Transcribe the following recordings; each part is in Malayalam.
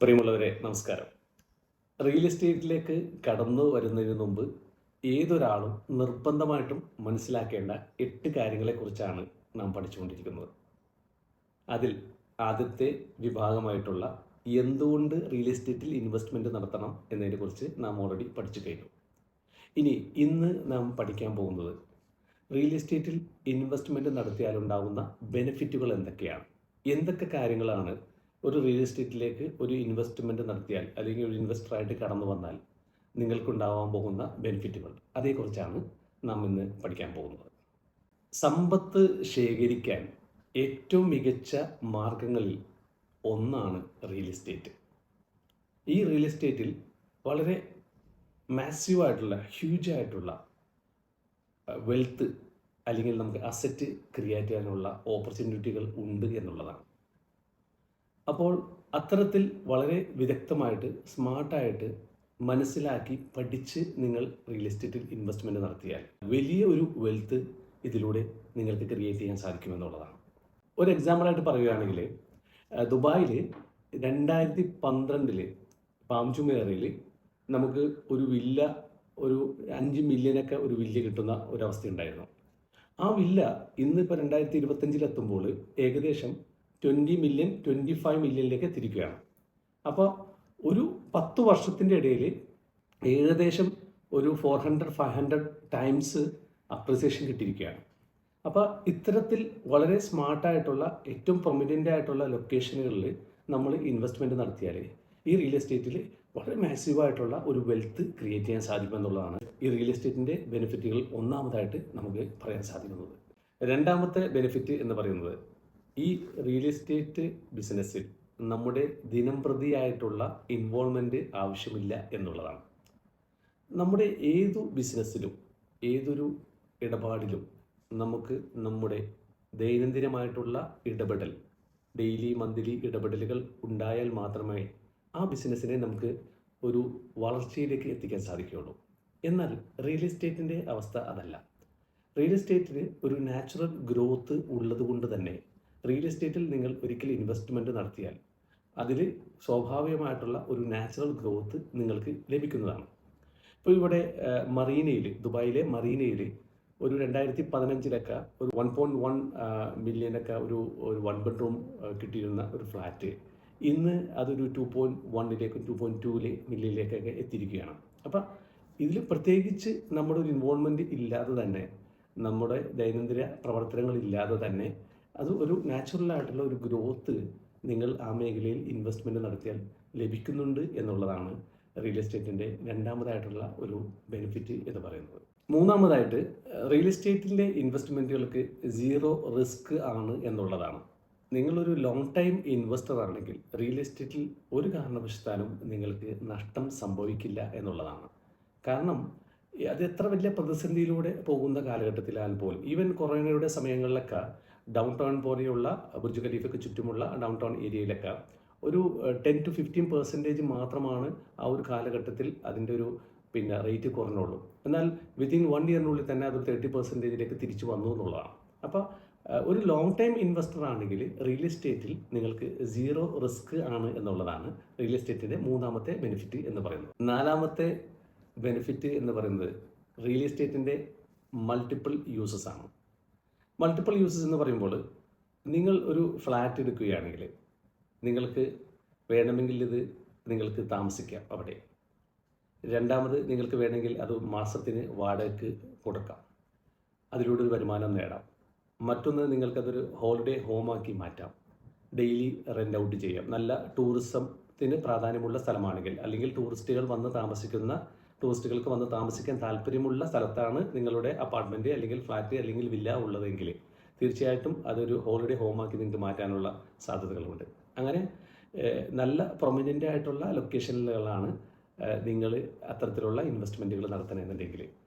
പ്രിയമുള്ളവരെ നമസ്കാരം. റിയൽ എസ്റ്റേറ്റിലേക്ക് കടന്നു വരുന്നതിന് മുമ്പ് ഏതൊരാളും നിർബന്ധമായിട്ടും മനസ്സിലാക്കേണ്ട 8 കാര്യങ്ങളെക്കുറിച്ചാണ് നാം പഠിച്ചുകൊണ്ടിരിക്കുന്നത്. അതിൽ ആദ്യത്തെ വിഭാഗമായിട്ടുള്ള എന്തുകൊണ്ട് റിയൽ എസ്റ്റേറ്റിൽ ഇൻവെസ്റ്റ്മെൻറ്റ് നടത്തണം എന്നതിനെക്കുറിച്ച് നാം ഓൾറെഡി പഠിച്ചു കഴിഞ്ഞു. ഇന്ന് നാം പഠിക്കാൻ പോകുന്നത് റിയൽ എസ്റ്റേറ്റിൽ ഇൻവെസ്റ്റ്മെൻറ്റ് നടത്തിയാലുണ്ടാകുന്ന ബെനിഫിറ്റുകൾ എന്തൊക്കെയാണ്, എന്തൊക്കെ കാര്യങ്ങളാണ് ഒരു റിയൽ എസ്റ്റേറ്റിലേക്ക് ഒരു ഇൻവെസ്റ്റ്മെൻറ്റ് നടത്തിയാൽ അല്ലെങ്കിൽ ഒരു ഇൻവെസ്റ്ററായിട്ട് കടന്നു വന്നാൽ നിങ്ങൾക്കുണ്ടാവാൻ പോകുന്ന ബെനിഫിറ്റുകൾ, അതേക്കുറിച്ചാണ് നാം ഇന്ന് പഠിക്കാൻ പോകുന്നത്. സമ്പത്ത് ശേഖരിക്കാൻ ഏറ്റവും മികച്ച മാർഗങ്ങളിൽ ഒന്നാണ് റിയൽ എസ്റ്റേറ്റ്. ഈ റിയൽ എസ്റ്റേറ്റിൽ വളരെ മാസീവായിട്ടുള്ള ഹ്യൂജായിട്ടുള്ള വെൽത്ത് അല്ലെങ്കിൽ നമുക്ക് അസറ്റ് ക്രിയേറ്റ് ചെയ്യാനുള്ള ഓപ്പർച്യൂണിറ്റികൾ ഉണ്ട് എന്നുള്ളതാണ്. അപ്പോൾ അത്തരത്തിൽ വളരെ വിദഗ്ധമായിട്ട് സ്മാർട്ടായിട്ട് മനസ്സിലാക്കി പഠിച്ച് നിങ്ങൾ റിയൽ എസ്റ്റേറ്റിൽ ഇൻവെസ്റ്റ്മെൻറ്റ് നടത്തിയാൽ വലിയ ഒരു വെൽത്ത് ഇതിലൂടെ നിങ്ങൾക്ക് ക്രിയേറ്റ് ചെയ്യാൻ സാധിക്കുമെന്നുള്ളതാണ്. ഒരു എക്സാമ്പിളായിട്ട് പറയുകയാണെങ്കിൽ ദുബായിൽ 2012 പാം ജുമേറയിൽ നമുക്ക് ഒരു വില്ല ഒരു 5 മില്യനൊക്കെ ഒരു വില്ല കിട്ടുന്ന ഒരവസ്ഥ ഉണ്ടായിരുന്നു. ആ വില്ല ഇന്നിപ്പോൾ 2025 എത്തുമ്പോൾ ഏകദേശം 20 മില്യൺ 25 മില്യണിലേക്ക് എത്തിയിരിക്കുകയാണ്. അപ്പോൾ ഒരു 10 വർഷത്തിൻ്റെ ഇടയിൽ ഏകദേശം ഒരു 400-500 ടൈംസ് അപ്രിസിയേഷൻ കിട്ടിയിരിക്കുകയാണ്. അപ്പോൾ ഇത്തരത്തിൽ വളരെ സ്മാർട്ടായിട്ടുള്ള ഏറ്റവും പ്രൊമിനൻ്റ് ആയിട്ടുള്ള ലൊക്കേഷനുകളിൽ നമ്മൾ ഇൻവെസ്റ്റ്മെൻറ്റ് നടത്തിയാൽ ഈ റിയൽ എസ്റ്റേറ്റിൽ വളരെ മാസീവായിട്ടുള്ള ഒരു വെൽത്ത് ക്രിയേറ്റ് ചെയ്യാൻ സാധിക്കുമെന്നുള്ളതാണ് ഈ റിയൽ എസ്റ്റേറ്റിൻ്റെ ബെനിഫിറ്റുകൾ ഒന്നാമതായിട്ട് നമുക്ക് പറയാൻ സാധിക്കുന്നത്. രണ്ടാമത്തെ ബെനിഫിറ്റ് എന്ന് പറയുന്നത് ഈ റിയൽ എസ്റ്റേറ്റ് ബിസിനസ്സിൽ നമ്മുടെ ദിനംപ്രതിയായിട്ടുള്ള ഇൻവോൾവ്മെൻറ്റ് ആവശ്യമില്ല എന്നുള്ളതാണ്. നമ്മുടെ ഏതു ബിസിനസ്സിലും ഏതൊരു ഇടപാടിലും നമുക്ക് നമ്മുടെ ദൈനംദിനമായിട്ടുള്ള ഇടപെടൽ, ഡെയിലി മന്ത്ലി ഇടപെടലുകൾ ഉണ്ടായാൽ മാത്രമേ ആ ബിസിനസ്സിനെ നമുക്ക് ഒരു വളർച്ചയിലേക്ക് എത്തിക്കാൻ സാധിക്കുകയുള്ളൂ. എന്നാൽ റിയൽ എസ്റ്റേറ്റിൻ്റെ അവസ്ഥ അതല്ല. റിയൽ എസ്റ്റേറ്റിന് ഒരു നാച്ചുറൽ ഗ്രോത്ത് ഉള്ളത് കൊണ്ട് തന്നെ റിയൽ എസ്റ്റേറ്റിൽ നിങ്ങൾ ഒരിക്കലും ഇൻവെസ്റ്റ്മെൻറ്റ് നടത്തിയാൽ അതിൽ സ്വാഭാവികമായിട്ടുള്ള ഒരു നാച്ചുറൽ ഗ്രോത്ത് നിങ്ങൾക്ക് ലഭിക്കുന്നതാണ്. ഇപ്പോൾ ഇവിടെ മറീനയിൽ, ദുബായിലെ മറീനയിൽ ഒരു 2015 ഒരു 1.1 മില്യനൊക്കെ ഒരു 1 ബെഡ്റൂം കിട്ടിയിരുന്ന ഒരു ഫ്ലാറ്റ് ഇന്ന് അതൊരു 2.1 2.2 മില്യണിലേക്കൊക്കെ എത്തിയിരിക്കുകയാണ്. അപ്പം ഇതിൽ പ്രത്യേകിച്ച് നമ്മുടെ ഒരു ഇൻവോൾവ്മെൻറ്റ് ഇല്ലാതെ തന്നെ, നമ്മുടെ ദൈനംദിന പ്രവർത്തനങ്ങളില്ലാതെ തന്നെ അത് ഒരു നാച്ചുറലായിട്ടുള്ള ഒരു ഗ്രോത്ത് നിങ്ങൾ ആ മേഖലയിൽ ഇൻവെസ്റ്റ്മെൻറ്റ് നടത്തിയാൽ ലഭിക്കുന്നുണ്ട് എന്നുള്ളതാണ് റിയൽ എസ്റ്റേറ്റിൻ്റെ രണ്ടാമതായിട്ടുള്ള ഒരു ബെനിഫിറ്റ് എന്ന് പറയുന്നത്. മൂന്നാമതായിട്ട് റിയൽ എസ്റ്റേറ്റിൻ്റെ ഇൻവെസ്റ്റ്മെൻറ്റുകൾക്ക് 0 റിസ്ക് ആണ് എന്നുള്ളതാണ്. നിങ്ങളൊരു ലോങ് ടൈം ഇൻവെസ്റ്റർ ആണെങ്കിൽ റിയൽ എസ്റ്റേറ്റിൽ ഒരു കാരണവശാലും നിങ്ങൾക്ക് നഷ്ടം സംഭവിക്കില്ല എന്നുള്ളതാണ്. കാരണം അത് എത്ര വലിയ പ്രതിസന്ധിയിലൂടെ പോകുന്ന കാലഘട്ടത്തിലാൽ പോലും, ഈവൻ കൊറോണയുടെ സമയങ്ങളിലൊക്കെ ഡൗൺ ടൗൺ പോലെയുള്ള ബുർജ് ഖലീഫയ്ക്ക് ചുറ്റുമുള്ള ഡൗൺ ടൗൺ ഏരിയയിലൊക്കെ ഒരു 10-15% മാത്രമാണ് ആ ഒരു കാലഘട്ടത്തിൽ അതിൻ്റെ ഒരു റേറ്റ് കുറഞ്ഞുള്ളൂ. എന്നാൽ വിത്തിൻ 1 ഇയറിനുള്ളിൽ തന്നെ അത് 30% തിരിച്ചു വന്നു എന്നുള്ളതാണ്. അപ്പോൾ ഒരു ലോങ് ടൈം ഇൻവെസ്റ്റർ ആണെങ്കിൽ റിയൽ എസ്റ്റേറ്റിൽ നിങ്ങൾക്ക് 0 റിസ്ക് ആണ് എന്നുള്ളതാണ് റിയൽ എസ്റ്റേറ്റിൻ്റെ മൂന്നാമത്തെ ബെനിഫിറ്റ് എന്ന് പറയുന്നത്. നാലാമത്തെ ബെനിഫിറ്റ് എന്ന് പറയുന്നത് റിയൽ എസ്റ്റേറ്റിൻ്റെ മൾട്ടിപ്പിൾ യൂസസ് ആണ്. മൾട്ടിപ്പിൾ യൂസസ് എന്ന് പറയുമ്പോൾ നിങ്ങൾ ഒരു ഫ്ലാറ്റ് എടുക്കുകയാണെങ്കിൽ നിങ്ങൾക്ക് വേണമെങ്കിൽ ഇത് നിങ്ങൾക്ക് താമസിക്കാം അവിടെ. രണ്ടാമത് നിങ്ങൾക്ക് വേണമെങ്കിൽ അത് മാസത്തിന് വാടകയ്ക്ക് കൊടുക്കാം, അതിലൂടെ ഒരു വരുമാനം നേടാം. മറ്റൊന്ന് നിങ്ങൾക്കതൊരു ഹോളിഡേ ഹോമാക്കി മാറ്റാം, ഡെയിലി റെൻ്റ് ഔട്ട് ചെയ്യാം. നല്ല ടൂറിസത്തിന് പ്രാധാന്യമുള്ള സ്ഥലമാണെങ്കിൽ, അല്ലെങ്കിൽ ടൂറിസ്റ്റുകൾക്ക് വന്ന് താമസിക്കാൻ താല്പര്യമുള്ള സ്ഥലത്താണ് നിങ്ങളുടെ അപ്പാർട്ട്മെൻറ്റ് അല്ലെങ്കിൽ ഫ്ലാറ്റ് അല്ലെങ്കിൽ വില്ല ഉള്ളതെങ്കിൽ തീർച്ചയായിട്ടും അതൊരു ഹോളിഡേ ഹോമാക്കി നിങ്ങൾക്ക് മാറ്റാനുള്ള സാധ്യതകളുണ്ട്. അങ്ങനെ നല്ല പ്രൊമിനൻ്റ് ആയിട്ടുള്ള ലൊക്കേഷനുകളാണ് നിങ്ങൾ അത്തരത്തിലുള്ള ഇൻവെസ്റ്റ്മെൻറ്റുകൾ നടത്തണമെന്നുണ്ടെങ്കിൽ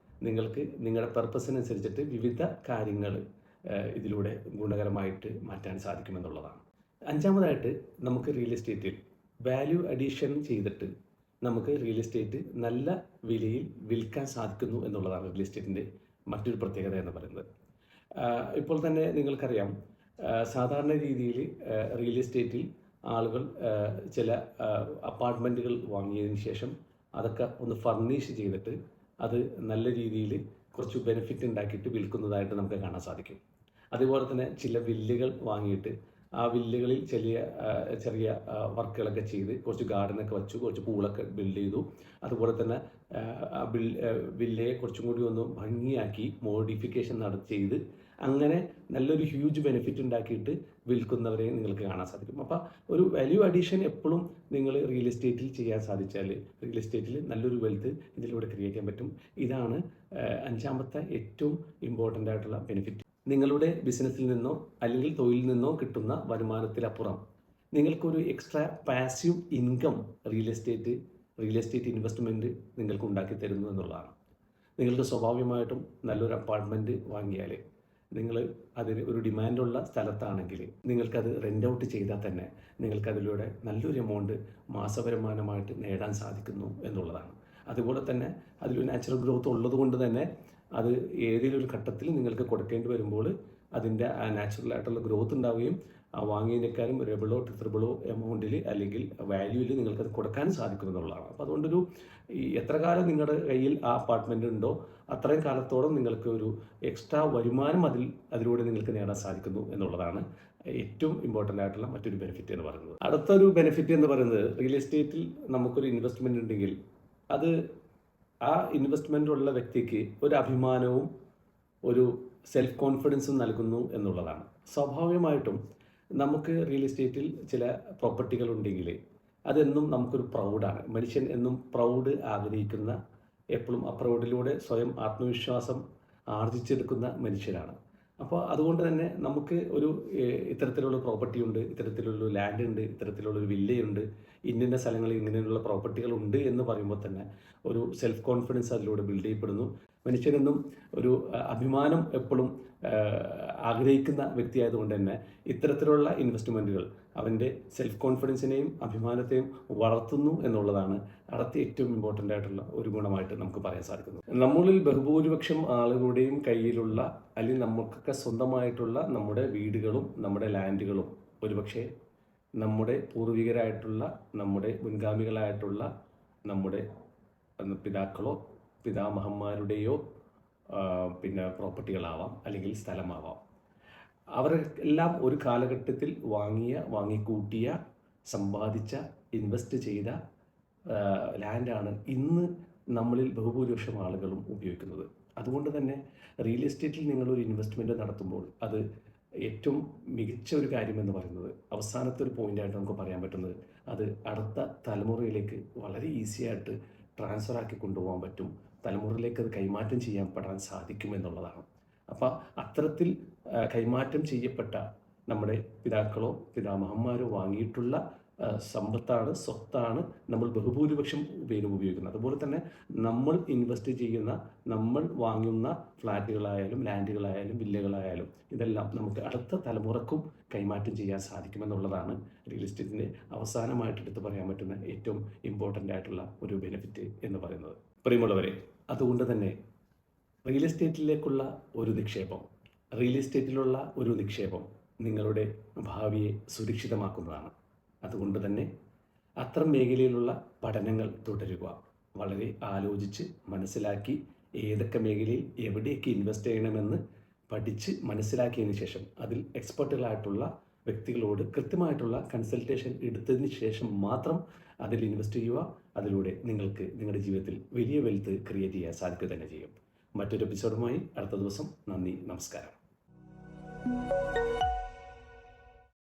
നിങ്ങൾക്ക് നിങ്ങളുടെ പർപ്പസിനനുസരിച്ചിട്ട് വിവിധ കാര്യങ്ങൾ ഇതിലൂടെ ഗുണകരമായിട്ട് മാറ്റാൻ സാധിക്കുമെന്നുള്ളതാണ്. അഞ്ചാമതായിട്ട് നമുക്ക് റിയൽ എസ്റ്റേറ്റിൽ വാല്യൂ അഡീഷൻ ചെയ്തിട്ട് നമുക്ക് റിയൽ എസ്റ്റേറ്റ് നല്ല വിലയിൽ വിൽക്കാൻ സാധിക്കുന്നു എന്നുള്ളതാണ് റിയൽ എസ്റ്റേറ്റിൻ്റെ മറ്റൊരു പ്രത്യേകത എന്ന് പറയുന്നത്. ഇപ്പോൾ തന്നെ നിങ്ങൾക്കറിയാം, സാധാരണ രീതിയിൽ റിയൽ എസ്റ്റേറ്റിൽ ആളുകൾ ചില അപ്പാർട്ട്മെൻറ്റുകൾ വാങ്ങിയതിന് ശേഷം അതൊക്കെ ഒന്ന് ഫർണിഷ് ചെയ്തിട്ട് അത് നല്ല രീതിയിൽ കുറച്ച് ബെനിഫിറ്റ് ഉണ്ടാക്കിയിട്ട് വിൽക്കുന്നതായിട്ട് നമുക്ക് കാണാൻ സാധിക്കും. അതുപോലെ തന്നെ ചില വില്ലുകൾ വാങ്ങിയിട്ട് ആ വില്ലുകളിൽ ചെറിയ വർക്കുകളൊക്കെ ചെയ്ത് കുറച്ച് ഗാർഡനൊക്കെ വെച്ചു, കുറച്ച് പൂളൊക്കെ ബിൽഡ് ചെയ്തു. അതുപോലെ തന്നെ ആ വില്ലയെ കുറച്ചും കൂടി ഒന്ന് ഭംഗിയാക്കി മോഡിഫിക്കേഷൻ ചെയ്ത് അങ്ങനെ നല്ലൊരു ഹ്യൂജ് ബെനിഫിറ്റ് ഉണ്ടാക്കിയിട്ട് വിൽക്കുന്നവരെ നിങ്ങൾക്ക് കാണാൻ സാധിക്കും. അപ്പോൾ ഒരു വാല്യൂ അഡീഷൻ എപ്പോഴും നിങ്ങൾ റിയൽ എസ്റ്റേറ്റിൽ ചെയ്യാൻ സാധിച്ചാൽ റിയൽ എസ്റ്റേറ്റിൽ നല്ലൊരു വെൽത്ത് ഇതിലൂടെ ക്രിയേറ്റ് ചെയ്യാൻ പറ്റും. ഇതാണ് അഞ്ചാമത്തെ ഏറ്റവും ഇമ്പോർട്ടൻ്റ് ആയിട്ടുള്ള ബെനിഫിറ്റ്. നിങ്ങളുടെ ബിസിനസ്സിൽ നിന്നോ അല്ലെങ്കിൽ തൊഴിലിൽ നിന്നോ കിട്ടുന്ന വരുമാനത്തിലപ്പുറം നിങ്ങൾക്കൊരു extra passive income real estate investment നിങ്ങൾക്ക് ഉണ്ടാക്കി തരുന്നു എന്നുള്ളതാണ്. നിങ്ങൾക്ക് സ്വാഭാവികമായിട്ടും നല്ലൊരു അപ്പാർട്ട്മെൻറ്റ് വാങ്ങിയാൽ നിങ്ങൾ അതിന് ഒരു ഡിമാൻഡുള്ള സ്ഥലത്താണെങ്കിൽ നിങ്ങൾക്കത് റെൻ്റ് ഔട്ട് ചെയ്താൽ തന്നെ നിങ്ങൾക്കതിലൂടെ നല്ലൊരു എമൗണ്ട് മാസവരുമാനമായിട്ട് നേടാൻ സാധിക്കുന്നു എന്നുള്ളതാണ്. അതുപോലെ തന്നെ അതിലൊരു നാച്ചുറൽ ഗ്രോത്ത് ഉള്ളത് കൊണ്ട് തന്നെ അത് ഏതെങ്കിലും ഒരു ഘട്ടത്തിൽ നിങ്ങൾക്ക് കൊടുക്കേണ്ടി വരുമ്പോൾ അതിൻ്റെ ആ നാച്ചുറലായിട്ടുള്ള ഗ്രോത്ത് ഉണ്ടാവുകയും ആ വാങ്ങിയതിനേക്കാളും ഡബിളോ ട്രിപ്പിളോ എമൗണ്ടിൽ അല്ലെങ്കിൽ വാല്യൂവിൽ നിങ്ങൾക്കത് കൊടുക്കാൻ സാധിക്കും എന്നുള്ളതാണ്. അപ്പോൾ അതുകൊണ്ടൊരു എത്ര കാലം നിങ്ങളുടെ കയ്യിൽ ആ അപ്പാർട്ട്മെൻറ്റ് ഉണ്ടോ അത്രയും കാലത്തോളം നിങ്ങൾക്ക് ഒരു എക്സ്ട്രാ വരുമാനം അതിലൂടെ നിങ്ങൾക്ക് നേടാൻ സാധിക്കുന്നു എന്നുള്ളതാണ് ഏറ്റവും ഇമ്പോർട്ടൻ്റ് ആയിട്ടുള്ള മറ്റൊരു ബെനിഫിറ്റ് എന്ന് പറയുന്നത്. അടുത്തൊരു ബെനിഫിറ്റ് എന്ന് പറയുന്നത് റിയൽ എസ്റ്റേറ്റിൽ നമുക്കൊരു ഇൻവെസ്റ്റ്മെൻറ്റ് ഉണ്ടെങ്കിൽ അത് ആ ഇൻവെസ്റ്റ്മെൻ്റ് ഉള്ള വ്യക്തിക്ക് ഒരു അഭിമാനവും ഒരു സെൽഫ് കോൺഫിഡൻസും നൽകുന്നു എന്നുള്ളതാണ്. സ്വാഭാവികമായിട്ടും നമുക്ക് റിയൽ എസ്റ്റേറ്റിൽ ചില പ്രോപ്പർട്ടികൾ ഉണ്ടെങ്കിൽ അതെന്നും നമുക്കൊരു പ്രൗഡാണ്. മനുഷ്യൻ എന്നും പ്രൗഡ് ആഗ്രഹിക്കുന്ന, എപ്പോഴും ആ പ്രൗഡിലൂടെ സ്വയം ആത്മവിശ്വാസം ആർജിച്ചെടുക്കുന്ന മനുഷ്യരാണ്. അപ്പോൾ അതുകൊണ്ട് തന്നെ നമുക്ക് ഒരു ഇത്തരത്തിലുള്ള പ്രോപ്പർട്ടി ഉണ്ട്, ഇത്തരത്തിലുള്ള ലാൻഡ് ഉണ്ട്, ഇത്തരത്തിലുള്ളൊരു വില്ലയുണ്ട്, ഇന്ന സ്ഥലങ്ങളിൽ ഇങ്ങനെയുള്ള പ്രോപ്പർട്ടികൾ ഉണ്ട് എന്ന് പറയുമ്പോൾ തന്നെ ഒരു സെൽഫ് കോൺഫിഡൻസ് അതിലൂടെ ബിൽഡ് ചെയ്യപ്പെടുന്നു. മനുഷ്യനെന്നും ഒരു അഭിമാനം എപ്പോഴും ആഗ്രഹിക്കുന്ന വ്യക്തിയായതുകൊണ്ട് തന്നെ ഇത്തരത്തിലുള്ള ഇൻവെസ്റ്റ്മെൻറ്റുകൾ അവൻ്റെ സെൽഫ് കോൺഫിഡൻസിനെയും അഭിമാനത്തെയും വളർത്തുന്നു എന്നുള്ളതാണ് അടുത്ത ഏറ്റവും ഇമ്പോർട്ടൻ്റ് ആയിട്ടുള്ള ഒരു ഗുണമായിട്ട് നമുക്ക് പറയാൻ സാധിക്കുന്നത്. നമ്മളിൽ ബഹുഭൂരിപക്ഷം ആളുകളുടെയും കയ്യിലുള്ള അല്ലെങ്കിൽ നമുക്കൊക്കെ സ്വന്തമായിട്ടുള്ള നമ്മുടെ വീടുകളും നമ്മുടെ ലാൻഡുകളും ഒരുപക്ഷെ നമ്മുടെ പൂർവികരായിട്ടുള്ള നമ്മുടെ മുൻഗാമികളായിട്ടുള്ള നമ്മുടെ പിതാക്കളോ പിതാമഹന്മാരുടെയോ പിന്നെ പ്രോപ്പർട്ടികളാവാം അല്ലെങ്കിൽ സ്ഥലമാവാം. അവരെല്ലാം ഒരു കാലഘട്ടത്തിൽ വാങ്ങിക്കൂട്ടിയ സമ്പാദിച്ച ഇൻവെസ്റ്റ് ചെയ്ത ലാൻഡാണ് ഇന്ന് നമ്മളിൽ ബഹുഭൂരിപക്ഷം ആളുകളും ഉപയോഗിക്കുന്നത്. അതുകൊണ്ട് തന്നെ റിയൽ എസ്റ്റേറ്റിൽ നിങ്ങളൊരു ഇൻവെസ്റ്റ്മെൻറ്റ് നടത്തുമ്പോൾ അത് ഏറ്റവും മികച്ച ഒരു കാര്യമെന്ന് പറയുന്നത് അവസാനത്തെ ഒരു പോയിൻ്റായിട്ട് നമുക്ക് പറയാൻ പറ്റുന്നത് അത് അടുത്ത തലമുറയിലേക്ക് വളരെ ഈസിയായിട്ട് ട്രാൻസ്ഫർ ആക്കി കൊണ്ടുപോകാൻ പറ്റും, തലമുറയിലേക്ക് അത് കൈമാറ്റം ചെയ്യാൻ സാധിക്കും എന്നുള്ളതാണ്. അപ്പോൾ അത്തരത്തിൽ കൈമാറ്റം ചെയ്യപ്പെട്ട നമ്മുടെ പിതാക്കളോ പിതാമഹന്മാരോ വാങ്ങിയിട്ടുള്ള സ്വത്താണ് നമ്മൾ ബഹുഭൂരിപക്ഷം പേരും ഉപയോഗിക്കുന്നത്. അതുപോലെ തന്നെ നമ്മൾ ഇൻവെസ്റ്റ് ചെയ്യുന്ന, നമ്മൾ വാങ്ങുന്ന ഫ്ലാറ്റുകളായാലും ലാൻഡുകളായാലും വില്ലകളായാലും ഇതെല്ലാം നമുക്ക് അടുത്ത തലമുറക്കും കൈമാറ്റം ചെയ്യാൻ സാധിക്കുമെന്നുള്ളതാണ് റിയൽ എസ്റ്റേറ്റിൻ്റെ അവസാനമായിട്ട് എടുത്ത് പറയാൻ പറ്റുന്ന ഏറ്റവും ഇമ്പോർട്ടൻ്റ് ആയിട്ടുള്ള ഒരു ബെനിഫിറ്റ് എന്ന് പറയുന്നത്. പ്രിയമുള്ളവരെ, അതുകൊണ്ട് തന്നെ റിയൽ എസ്റ്റേറ്റിലേക്കുള്ള ഒരു നിക്ഷേപം, റിയൽ എസ്റ്റേറ്റിലുള്ള ഒരു നിക്ഷേപം നിങ്ങളുടെ ഭാവിയെ സുരക്ഷിതമാക്കുന്നതാണ്. അതുകൊണ്ട് തന്നെ അത്തരം മേഖലയിലുള്ള പഠനങ്ങൾ തുടരുക. വളരെ ആലോചിച്ച് മനസ്സിലാക്കി ഏതൊക്കെ മേഖലയിൽ എവിടെയൊക്കെ ഇൻവെസ്റ്റ് ചെയ്യണമെന്ന് പഠിച്ച് മനസ്സിലാക്കിയതിന് ശേഷം അതിൽ എക്സ്പെർട്ടുകളായിട്ടുള്ള വ്യക്തികളോട് കൃത്യമായിട്ടുള്ള കൺസൾട്ടേഷൻ എടുത്തതിന് ശേഷം മാത്രം അതിൽ ഇൻവെസ്റ്റ് ചെയ്യുക. അതിലൂടെ നിങ്ങൾക്ക് നിങ്ങളുടെ ജീവിതത്തിൽ വലിയ വെൽത്ത് ക്രിയേറ്റ് ചെയ്യാൻ സാധിക്കുക തന്നെ ചെയ്യും. മറ്റൊരു എപ്പിസോഡുമായി അടുത്ത ദിവസം. നന്ദി, നമസ്കാരം.